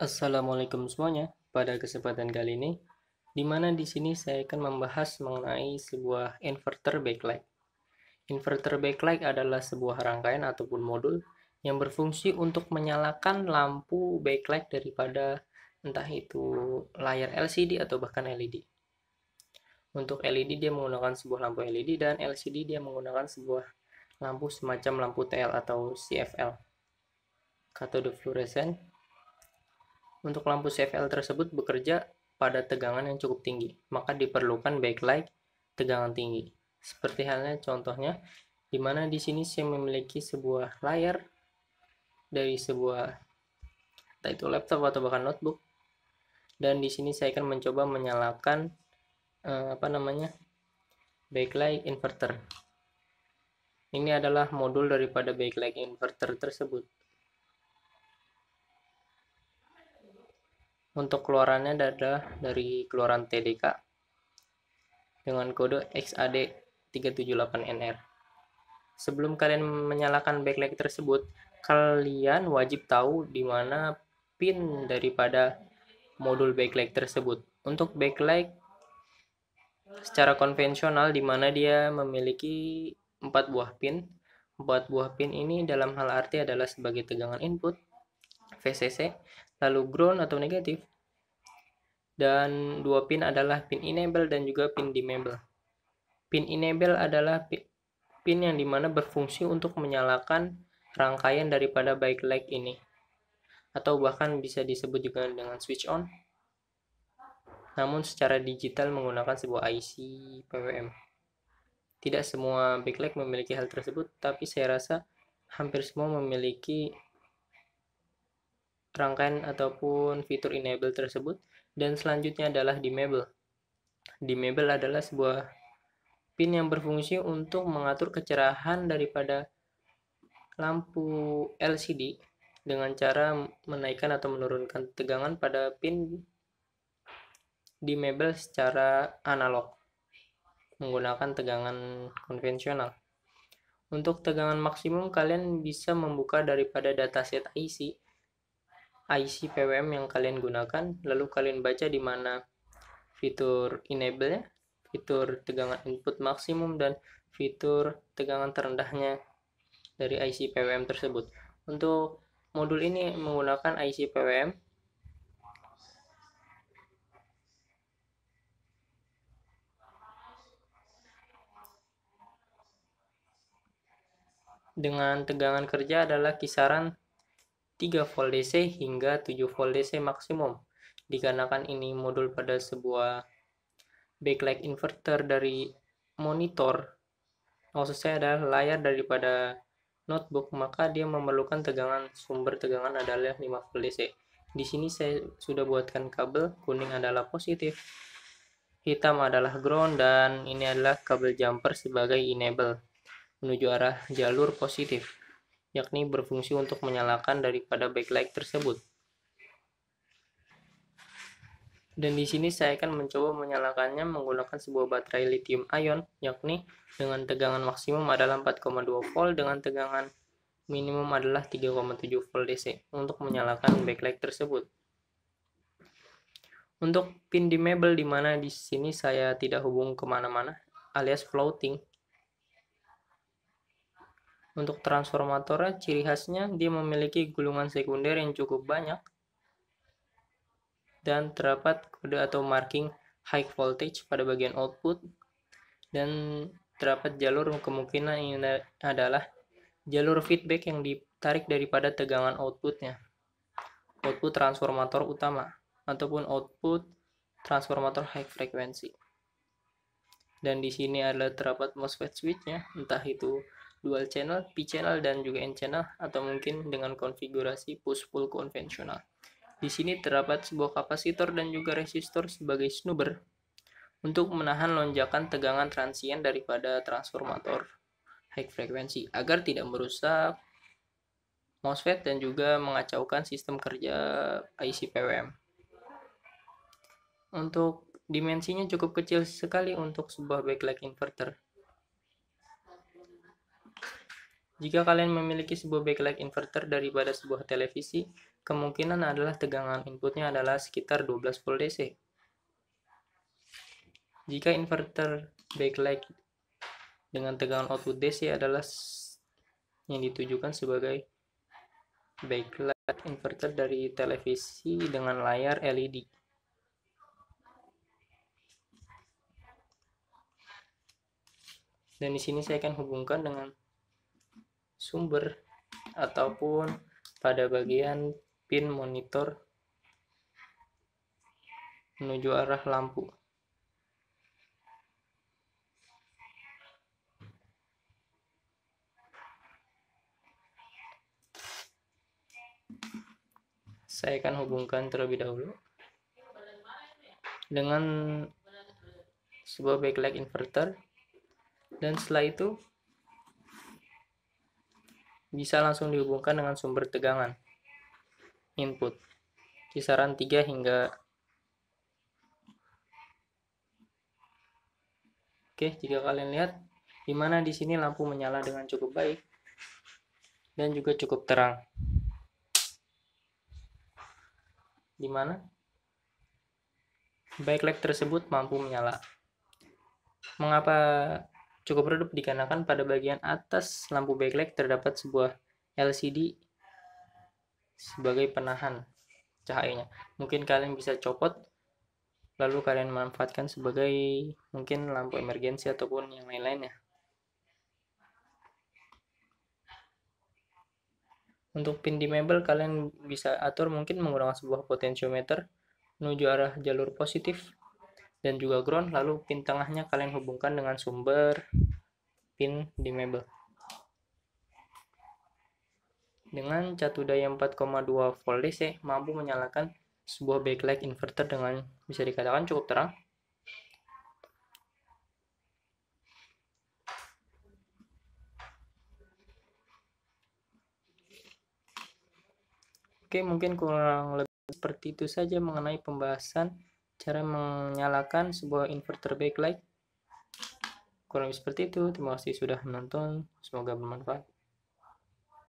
Assalamualaikum semuanya. Pada kesempatan kali ini, di mana di sini saya akan membahas mengenai sebuah inverter backlight. Inverter backlight adalah sebuah rangkaian ataupun modul yang berfungsi untuk menyalakan lampu backlight daripada entah itu layar LCD atau bahkan LED. Untuk LED dia menggunakan sebuah lampu LED dan LCD dia menggunakan sebuah lampu semacam lampu TL atau CFL, cathode fluorescent. Untuk lampu CFL tersebut bekerja pada tegangan yang cukup tinggi, maka diperlukan backlight tegangan tinggi. Seperti halnya contohnya, di mana di sini saya memiliki sebuah layar dari sebuah entah itu laptop atau bahkan notebook, dan di sini saya akan mencoba menyalakan backlight inverter. Ini adalah modul daripada backlight inverter tersebut. Untuk keluarannya adalah dari keluaran TDK dengan kode XAD378NR. Sebelum kalian menyalakan backlight tersebut, kalian wajib tahu di mana pin daripada modul backlight tersebut. Untuk backlight secara konvensional di mana dia memiliki 4 buah pin. 4 buah pin ini dalam hal arti adalah sebagai tegangan input, VCC, lalu ground atau negatif, dan 2 pin adalah pin enable dan juga pin disable. Pin enable adalah pin yang dimana berfungsi untuk menyalakan rangkaian daripada backlight ini, atau bahkan bisa disebut juga dengan switch on, namun secara digital menggunakan sebuah IC PWM. Tidak semua backlight memiliki hal tersebut, tapi saya rasa hampir semua memiliki rangkaian ataupun fitur enable tersebut. Dan selanjutnya adalah disable. Disable adalah sebuah pin yang berfungsi untuk mengatur kecerahan daripada lampu LCD dengan cara menaikkan atau menurunkan tegangan pada pin disable secara analog menggunakan tegangan konvensional. Untuk tegangan maksimum kalian bisa membuka daripada dataset IC PWM yang kalian gunakan, lalu kalian baca di mana fitur enable-nya, fitur tegangan input maksimum, dan fitur tegangan terendahnya dari IC PWM tersebut. Untuk modul ini menggunakan IC PWM dengan tegangan kerja adalah kisaran 3 volt DC hingga 7 volt DC maksimum. Dikarenakan ini modul pada sebuah backlight inverter dari monitor, maksud saya adalah layar daripada notebook, maka dia memerlukan sumber tegangan adalah 5 volt DC. Di sini saya sudah buatkan kabel, kuning adalah positif, hitam adalah ground, dan ini adalah kabel jumper sebagai enable menuju arah jalur positif, yakni berfungsi untuk menyalakan daripada backlight tersebut. Dan di sini saya akan mencoba menyalakannya menggunakan sebuah baterai lithium ion, yakni dengan tegangan maksimum adalah 4,2 volt dengan tegangan minimum adalah 3,7 volt DC untuk menyalakan backlight tersebut. Untuk pin disable di mana di sini saya tidak hubung kemana-mana alias floating. Untuk transformatornya, ciri khasnya dia memiliki gulungan sekunder yang cukup banyak dan terdapat kode atau marking high voltage pada bagian output, dan terdapat jalur kemungkinan ini adalah jalur feedback yang ditarik daripada tegangan outputnya, output transformator utama ataupun output transformator high frequency. Dan di sini adalah terdapat MOSFET switch-nya, entah itu dual channel, P channel, dan juga N channel, atau mungkin dengan konfigurasi push pull konvensional. Di sini terdapat sebuah kapasitor dan juga resistor sebagai snubber untuk menahan lonjakan tegangan transien daripada transformator high frequency agar tidak merusak MOSFET dan juga mengacaukan sistem kerja IC PWM. Untuk dimensinya cukup kecil sekali untuk sebuah backlight inverter. Jika kalian memiliki sebuah backlight inverter daripada sebuah televisi, kemungkinan adalah tegangan inputnya adalah sekitar 12 volt DC. Jika inverter backlight dengan tegangan output DC adalah yang ditujukan sebagai backlight inverter dari televisi dengan layar LED. Dan di sini saya akan hubungkan dengan sumber ataupun pada bagian pin monitor menuju arah lampu. Saya akan hubungkan terlebih dahulu dengan sebuah backlight inverter, dan setelah itu bisa langsung dihubungkan dengan sumber tegangan input kisaran 3 hingga. Oke, jika kalian lihat dimana di sini lampu menyala dengan cukup baik dan juga cukup terang, dimana backlight tersebut mampu menyala. Mengapa cukup redup? Dikarenakan pada bagian atas lampu backlight terdapat sebuah LCD sebagai penahan cahayanya. Mungkin kalian bisa copot lalu kalian manfaatkan sebagai mungkin lampu emergensi ataupun yang lain-lainnya. Untuk pin dimmable kalian bisa atur mungkin menggunakan sebuah potentiometer menuju arah jalur positif dan juga ground, lalu pin tengahnya kalian hubungkan dengan sumber pin dimmable. Dengan catu daya 4,2 volt DC mampu menyalakan sebuah backlight inverter dengan bisa dikatakan cukup terang. Oke, mungkin kurang lebih seperti itu saja mengenai pembahasan cara menyalakan sebuah inverter backlight. Kurang lebih seperti itu. Terima kasih sudah menonton. Semoga bermanfaat.